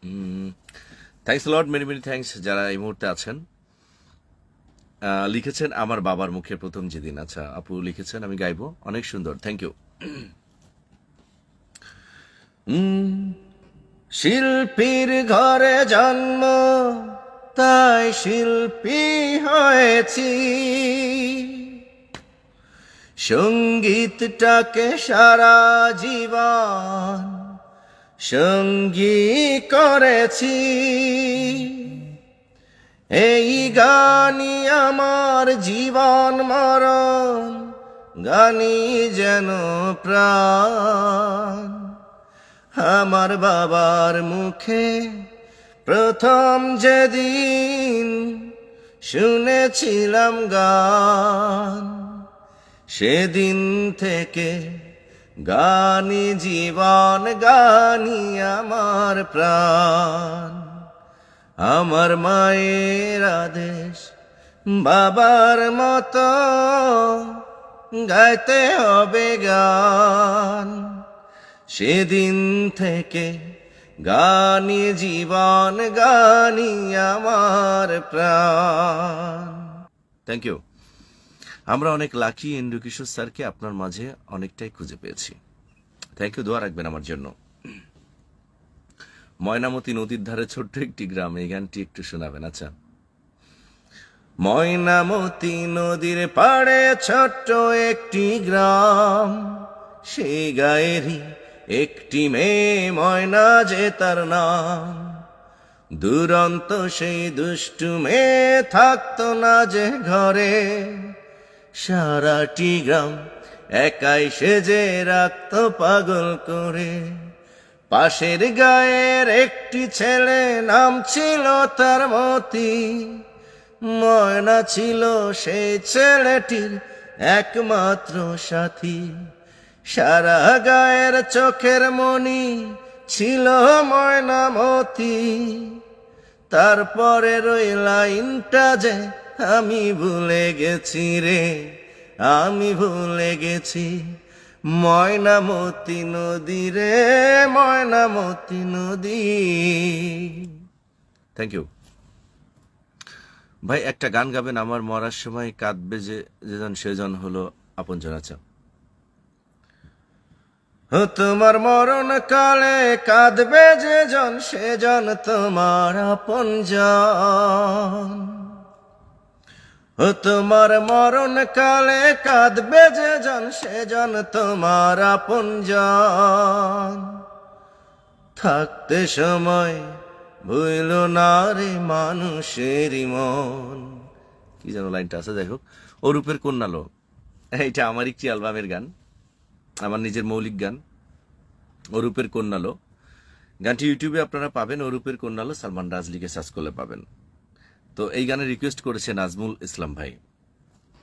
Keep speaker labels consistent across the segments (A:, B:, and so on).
A: Thanks lot, many many thanks যারা এই মুহূর্তে আছেন। লিখেছেন আমার বাবার মুখে প্রথম যেদিন। আচ্ছা আপু লিখেছেন, আমি গাইবো। অনেক সুন্দর, থ্যাংক ইউ। শিল্পীর ঘরে জন্ম, তাই শিল্পী হয়েছি। সঙ্গীতটাকে সারা জীবন সঙ্গী করেছি। এই গানই আমার জীবন মরণ, গানই যেন প্রাণ। আমার বাবার মুখে প্রথম যেদিন শুনেছিলাম গান, সেদিন থেকে গানই জীবন, গানই আমার প্রাণ। আমার মায়ের আদেশ বাবার মতো গাইতে হবে গান, সেদিন থেকে গানই জীবন, গানই আমার প্রাণ। Thank you. আমরা অনেক লাকি এন্ড্রু কিশোর স্যারকে আপনার মাঝে অনেকটাই খুঁজে পেয়েছি। থ্যাংক ইউ, দোয়া রাখবেন আমার জন্য। ময়নামতি নদীর ধারে ছোট্ট একটি গ্রাম, এই গানটি একটু শোনাবেন। আচ্ছা। ময়নামতি নদীর পাড়ে ছোট্ট একটি গ্রাম, সেই গায়েরই একটি মেয়ে ময়না যে তার নাম। দুরন্ত সেই দুষ্টু মেয়ে থাকতো না যে ঘরে, সারাটি গ্রাম একাই সেজে রাখতো পাগল করে। পাশের গায়ের একটি ছেলে, নাম ছিল তার মতি। ময়না ছিল সেই ছেলেটির একমাত্র সাথী। সারা গায়ের চোখের মনি ছিল ময়নামতি। তারপরে ওই লাইনটা যে আমি ভুলে গেছি রে, আমি ভুলে গেছি। ময়নামতি নদী রে, ময়নামতি নদী। থ্যাংক ইউ ভাই। একটা গান গাবেন, আমার মরার সময় কাঁদবে যে যেজন সেজন হলো আপনজন। আচ্ছা। তোমার মরণ কালে কাঁদবে যেজন সেজন তোমার আপনজন। তোমার মরণ কালে কাঁদবে যেজন সেজন তোমার আপনজন। থাকতে সময় ভুল না রে মানুষেরই মন। কি যেন লাইনটা আছে, যাই হোক। অরূপের কন্যালো, এইটা আমার একটি অ্যালবামের গান, আমার নিজের মৌলিক গান। অরূপের কন্যালো গানটি ইউটিউবে আপনারা পাবেন। অরূপের কন্যালো সালমান রাজলিকে সার্চ করলে পাবেন। তো এই গানের রিকোয়েস্ট করেছে নাজমুল ইসলাম ভাই।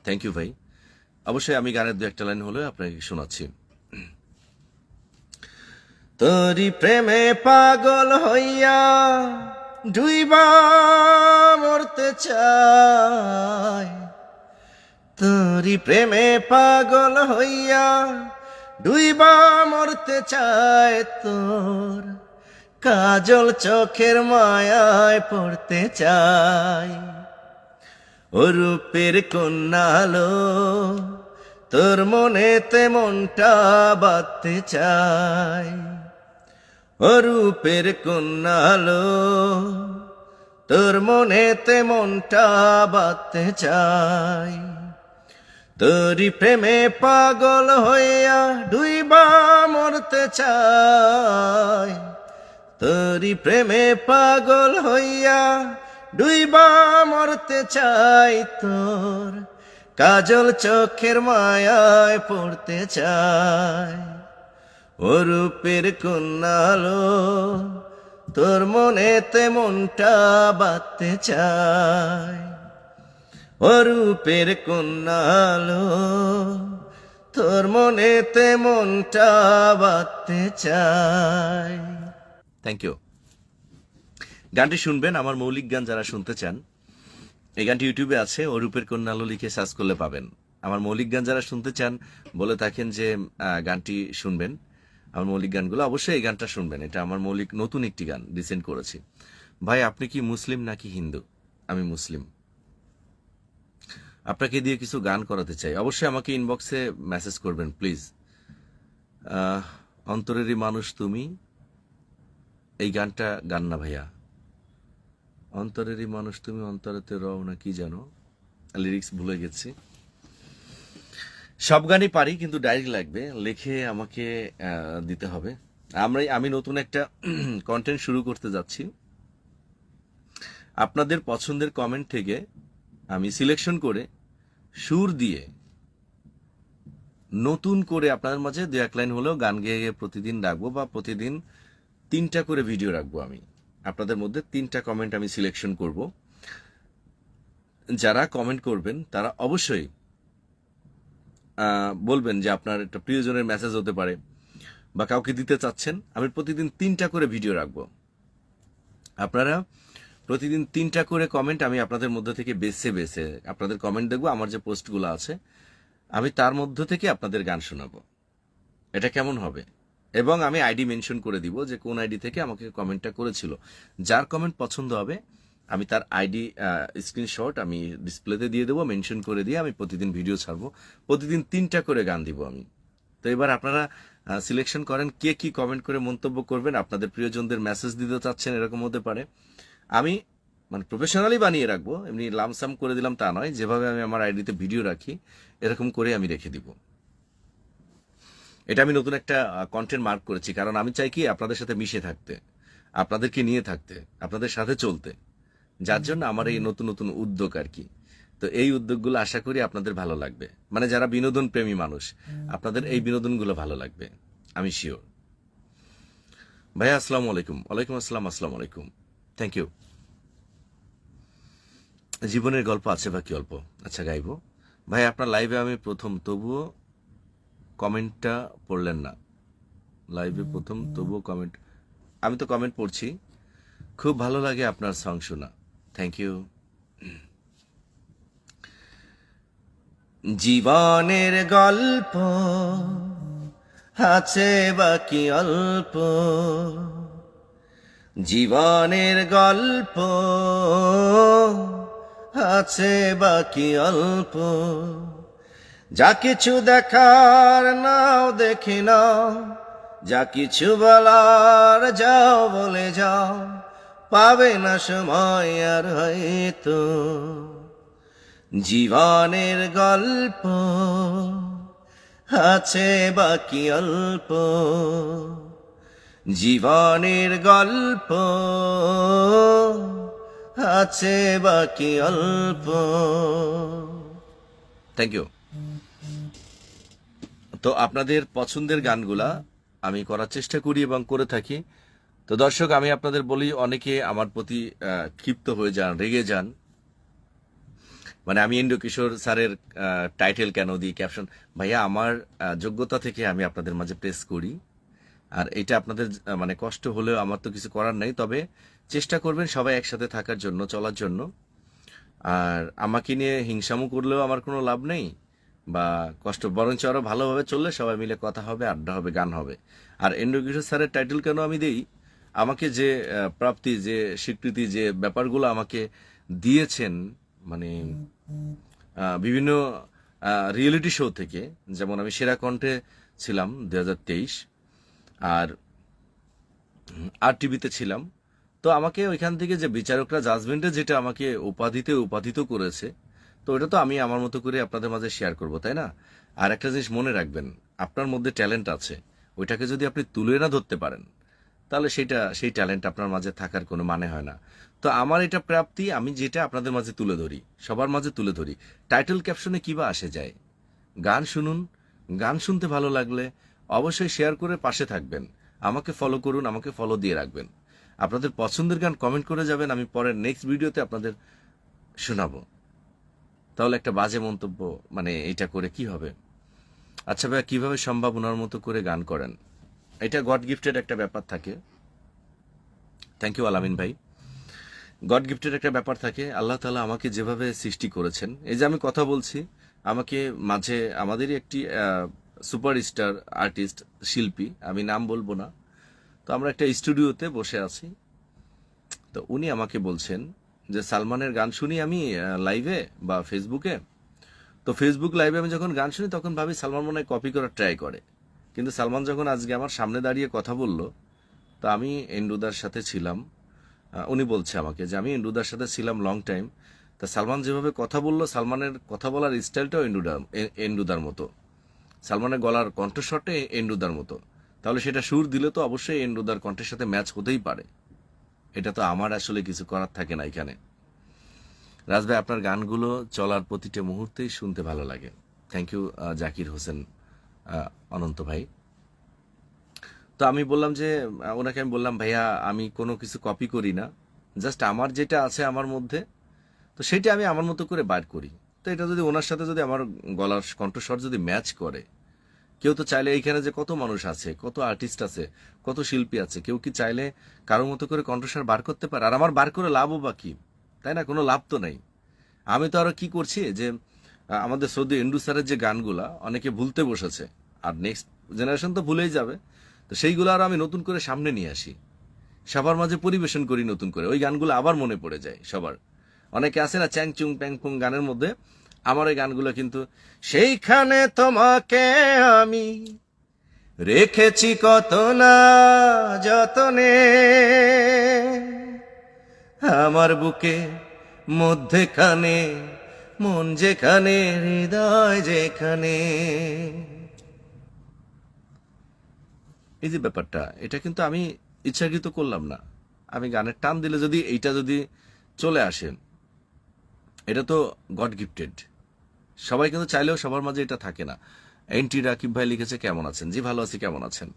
A: থ্যাংক ইউ ভাই। অবশ্যই আমি গানের দু একটা লাইন হলে আপনাকে শোনাচ্ছি। তোরি প্রেমে পাগল হইয়া ডুইবা মরতে চাই। তোরি প্রেমে পাগল হইয়া ডুইবা মরতে চায়। তোর কাজল চোখের মায়ায় পড়তে চাই। অরূপের কন্যালো তোর মনেতে মনটা বাঁধতে চাই। অরূপের কন্যালো তোর মনেতে মনটা বাঁধতে চাই। তোরি প্রেমে পাগল হইয়া ডুইবা মরতে চাই। তোরি প্রেমে পাগল হইয়া ডুইবা মরতে চাই। তোর কাজল চোখের মায়ায় পড়তে চাই। অরূপের কন্যালো তোর মনেতে মনটা বাঁধতে চাই। অরূপের কন্যালো তোর মনেতে মনটা বাঁধতে চাই। Thank you. গানটি শুনবেন, আমার মৌলিক গান যারা শুনতে চান এই গানটি ইউটিউবে আছে, অরূপের কন্যালো লিখে সার্চ করলে পাবেন। আমার মৌলিক গান যারা শুনতে চান বলে থাকেন যে গানটি শুনবেন, আমার মৌলিক গানগুলো, অবশ্যই এই গানটা শুনবেন। এটা আমার মৌলিক নতুন একটি গান রিসেন্ট করেছি। ভাই আপনি কি মুসলিম নাকি হিন্দু? আমি মুসলিম। আপনাকে দিয়ে কিছু গান করাতে চাই, অবশ্যই আমাকে ইনবক্সে মেসেজ করবেন প্লিজ। অন্তরেরই মানুষ তুমি, এই গানটা গান না ভাইয়া। অন্তরেরই মানুষ তুমি, অন্তরেতে রও না কি জানো, লিরিক্স ভুলে গেছি। সব গানই পারি, কিন্তু ডায়েরি লাগবে, লিখে আমাকে দিতে হবে। আমি নতুন একটা কন্টেন্ট শুরু করতে যাচ্ছি। আপনাদের পছন্দের কমেন্ট থেকে আমি সিলেকশন করে সুর দিয়ে নতুন করে আপনাদের মাঝে দু এক লাইন হলেও গান গেয়ে গেয়ে প্রতিদিন রাখবো, বা প্রতিদিন 3টা করে ভিডিও রাখবো। আমি আপনাদের মধ্যে 3টা কমেন্ট আমি সিলেকশন করব। যারা কমেন্ট করবেন তারা অবশ্যই বলবেন যে আপনার একটা প্রিয়জনের মেসেজ হতে পারে বা কাউকে দিতে চাচ্ছেন। আমি প্রতিদিন 3টা করে ভিডিও রাখবো। আপনারা প্রতিদিন 3টা করে কমেন্ট আমি আপনাদের মধ্যে থেকে বেছে বেছে আপনাদের কমেন্ট দেখবো, আমার যে পোস্টগুলো আছে আমি তার মধ্য থেকে আপনাদের গান শোনাবো। এটা কেমন হবে? এবং আমি আইডি মেনশন করে দিব যে কোন আইডি থেকে আমাকে কমেন্টটা করেছিল। যার কমেন্ট পছন্দ হবে আমি তার আইডি স্ক্রিনশট আমি ডিসপ্লেতে দিয়ে দেবো, মেনশন করে দিয়ে আমি প্রতিদিন ভিডিও ছাড়বো। প্রতিদিন 3টা করে গান দিব আমি। তো এবার আপনারা সিলেকশন করেন কে কি কমেন্ট করে মন্তব্য করবেন। আপনাদের প্রিয়জনদের মেসেজ দিতে চাচ্ছেন, এরকম হতে পারে। আমি মানে প্রফেশনালি বানিয়ে রাখবো, এমনি লামসাম করে দিলাম তা নয়। যেভাবে আমি আমার আইডিতে ভিডিও রাখি এরকম করে আমি রেখে দিব। এটা আমি নতুন একটা কন্টেন্ট মার্ক করেছি, কারণ আমি চাই কি আপনাদের সাথে মিশে থাকতে, আপনাদেরকে নিয়ে থাকতে, আপনাদের সাথে চলতে। যার জন্য আমার এই নতুন নতুন উদ্যোগ আর কি। তো এই উদ্যোগগুলো আশা করি আপনাদের ভালো লাগবে, মানে যারা বিনোদন প্রেমী মানুষ আপনাদের এই বিনোদনগুলো ভালো লাগবে, আমি শিওর। ভাইয়া আসসালামু আলাইকুম। ওয়ালাইকুম আসসালাম। আসসালামু আলাইকুম। Thank you. জীবনের গল্প আছে বা কি অল্প? আচ্ছা গাইবো। ভাই আপনার লাইভে আমি প্রথম, তবুও কমেন্টটা পড়লেন না। লাইভে প্রথম তবুও কমেন্ট, আমি তো কমেন্ট পড়ছি। খুব ভালো লাগে আপনার সং শোনা। Thank you. জীবনের গল্প আছে বাকি অল্প, জীবনের গল্প আছে বাকি অল্প। যা কিছু দেখার নাও দেখে নাও, যা কিছু বলার যাও বলে যাও, পাবে না সময় আর হয়তো। জীবনের গল্প আছে বাকি অল্প, জীবনের গল্প আছে বাকি অল্প। Thank you. তো আপনাদের পছন্দের গানগুলা আমি করার চেষ্টা করি এবং করে থাকি। তো দর্শক, আমি আপনাদের বলি, অনেকে আমার প্রতি ক্ষিপ্ত হয়ে যান, রেগে যান। মানে আমি এন্ড্রু কিশোর স্যারের টাইটেল কেন দিই, ক্যাপশন। ভাইয়া আমার যোগ্যতা থেকে আমি আপনাদের মাঝে প্রেস করি, আর এটা আপনাদের মানে কষ্ট হলেও আমার তো কিছু করার নাই। তবে চেষ্টা করবেন সবাই একসাথে থাকার জন্য, চলার জন্য। আর আমাকে নিয়ে হিংসামু করলেও আমার কোনো লাভ নেই বা কষ্ট, বরঞ্চ আরো ভালোভাবে চললে সবাই মিলে কথা হবে, আড্ডা হবে, গান হবে। আর এন্ড্রু কিশোর স্যারের টাইটেল কেন আমি দেই, আমাকে যে প্রাপ্তি, যে স্বীকৃতি, যে ব্যাপারগুলো আমাকে দিয়েছেন, মানে বিভিন্ন রিয়েলিটি শো থেকে, যেমন আমি সেরা কণ্ঠে ছিলাম 2023, আর আর টিভিতে ছিলাম। তো আমাকে ওইখান থেকে যে বিচারকরা জাজমেন্টে যেটা আমাকে উপাধিতে উপাধিত করেছে, তো ওটা তো আমি আমার মতো করে আপনাদের মাঝে শেয়ার করব, তাই না? আর একটা জিনিস মনে রাখবেন, আপনার মধ্যে ট্যালেন্ট আছে, ওইটাকে যদি আপনি তুলে না ধরতে পারেন তাহলে সেই ট্যালেন্ট আপনার মাঝে থাকার কোনো মানে হয় না। তো আমার এটা প্রাপ্তি, আমি যেটা আপনাদের মাঝে তুলে ধরি, সবার মাঝে তুলে ধরি। টাইটেল ক্যাপশনে কিবা আসে যায়? গান শুনুন, গান শুনতে ভালো লাগলে অবশ্যই শেয়ার করে পাশে থাকবেন, আমাকে ফলো করুন, আমাকে ফলো দিয়ে রাখবেন। আপনাদের পছন্দের গান কমেন্ট করে যাবেন, আমি পরের নেক্সট ভিডিওতে আপনাদের শোনাবো। তাহলে একটা বাজে মন্তব্য, মানে এটা করে কি হবে? আচ্ছা ভাইয়া, কিভাবে সম্ভব ওনার মতো করে গান করেন? এটা গড গিফটেড একটা ব্যাপার থাকে। থ্যাংক ইউ আলামিন ভাই। গড গিফটের একটা ব্যাপার থাকে। আল্লাহ তাআলা আমাকে যেভাবে সৃষ্টি করেছেন, এই যে আমি কথা বলছি, আমাকে মাঝে আমাদেরই একটি সুপারস্টার আর্টিস্ট শিল্পী, আমি নাম বলবো না। তো আমরা একটা স্টুডিওতে বসে আছি, তো উনি আমাকে বলছেন যে সালমানের গান শুনি আমি লাইভে বা ফেসবুকে। তো ফেসবুক লাইভে আমি যখন গান শুনি তখন ভাবি সালমান মনে হয় কপি করার ট্রাই করে, কিন্তু সালমান যখন আজকে আমার সামনে দাঁড়িয়ে কথা বলল, তো আমি এন্ডুদার সাথে ছিলাম। উনি বলছে আমাকে যে আমি এন্ডুদার সাথে ছিলাম লং টাইম। তা সালমান যেভাবে কথা বললো, সালমানের কথা বলার স্টাইলটাও এন্ডুদার মতো, সালমানের গলার কণ্ঠস্বরটা এন্ডুদার মতো। তাহলে সেটা সুর দিলে তো অবশ্যই এন্ডুদার কণ্ঠের সাথে ম্যাচ হতেই পারে। এটা তো আমার আসলে কিছু করার থাকে না এখানে। রাজ ভাই, আপনার গানগুলো চলার প্রতিটা মুহূর্তেই শুনতে ভালো লাগে। থ্যাংক ইউ জাকির হোসেন অনন্ত ভাই। তো আমি বললাম যে ওনাকে আমি বললাম, ভাইয়া আমি কোনো কিছু কপি করি না, জাস্ট আমার যেটা আছে আমার মধ্যে, তো সেটা আমি আমার মতো করে বার করি। তো এটা যদি ওনার সাথে যদি আমার গলার কণ্ঠস্বর যদি ম্যাচ করে, কেউ তো চাইলে এইখানে যে কত মানুষ আছে, কত আর্টিস্ট আছে, কত শিল্পী আছে, কেউ কি চাইলে কারোর মতো করে কণ্ঠস্বর বার করতে পারে? আর আমার বার করে লাভও বা কি? তাই না? কোনো লাভ তো নাই। আমি তো আরো কি করছি যে আমাদের সৌদি এন্ডু স্যারের যে গানগুলা অনেকে ভুলতে বসেছে, আর নেক্সট জেনারেশন তো ভুলেই যাবে, তো সেইগুলো আরো আমি নতুন করে সামনে নিয়ে আসি, সবার মাঝে পরিবেশন করি নতুন করে। ওই গানগুলো আবার মনে পড়ে যায় সবার। অনেকে আছে না চ্যাং চুং প্যাং পুং গানের মধ্যে, আমার ওই গানগুলো কিন্তু সেইখানে তোমাকে আমি রেখেছি কত না যতনে, আমার বুকে মধ্যেখানে মন যেখানে হৃদয় যেখানে। এই যে ব্যাপারটা, এটা কিন্তু আমি ইচ্ছাকৃত করলাম না। আমি গানের টান দিলে যদি এইটা যদি চলে আসে, এটা তো গড গিফটেড। সবাই কিন্তু চাইলেও সবার মাঝে এটা থাকে না। এনটি রাকিব ভাই লিখেছে, কেমন আছেন? জি ভালো আছি, কেমন আছেন?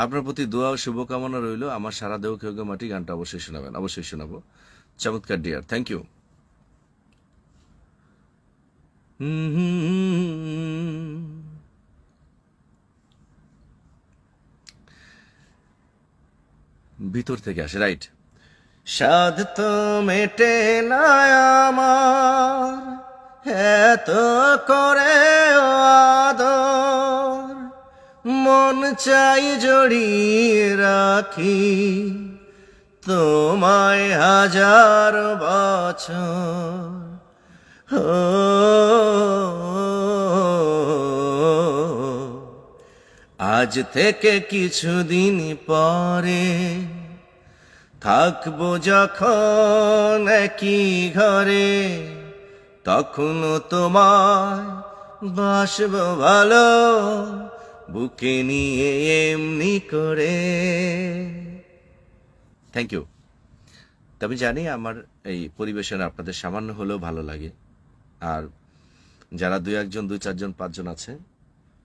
A: আপনার প্রতি দোয়া ও শুভকামনা রইল। আমার সারা দেহ খেয়ে গো মাটি গানটা অবশ্যই শোনাবেন। অবশ্যই শোনাবো। চমৎকার ডিয়ার, থ্যাংক ইউ। ভিতর থেকে আসে, রাইট। সাধ তো মেটে না আমার এত করে আদর, মন চাই জড়িয়ে রাখি তোমায় হাজার বছর। ও আজ থেকে কিছুদিন পরে থাকবো যখন একই ঘরে, তখনও তোমায় বাসবো ভালো বুকে নিয়ে এমনি করে। Thank you. তবে জানি আমার এই পরিবেশন আপনাদের সামান্য হলেও ভালো লাগে। আর যারা দুই একজন, দুই চারজন, পাঁচজন আছে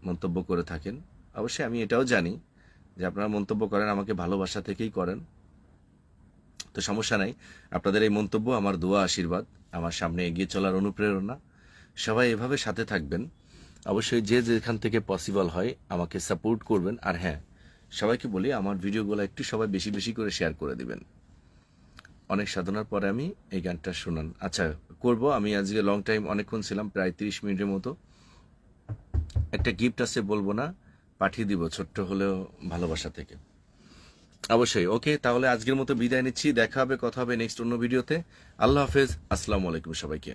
A: মন্তব্য করে থাকেন, অবশ্যই আমি এটাও জানি যে আপনারা মন্তব্য করেন আমাকে ভালোবাসা থেকেই করেন। তো সমস্যা নাই, আপনাদের এই মন্তব্য আমার দোয়া, আশীর্বাদ, আমার সামনে এগিয়ে চলার অনুপ্রেরণা। সবাই এভাবে সাথে থাকবেন। অবশ্যই যে যেখান থেকে পসিবল হয় আমাকে সাপোর্ট করবেন। আর হ্যাঁ, সবাইকে বলি আমার ভিডিওগুলো একটু সবাই বেশি বেশি করে শেয়ার করে দিবেন। অনেক সাধনার পরে আমি এই গানটা শোনান। আচ্ছা, করব। আমি আজকে লং টাইম অনেকক্ষণ ছিলাম, প্রায় 30 মিনিটের মতো। একটা গিফট আছে, বলবো না, পাঠিয়ে দিব ছোট্ট হলেও ভালোবাসা থেকে। অবশ্যই। ওকে, তাহলে আজকের মতো বিদায় নিচ্ছি। দেখা হবে, কথা হবে নেক্সট অন্য ভিডিওতে। আল্লাহ হাফেজ, আসসালামু আলাইকুম সবাইকে।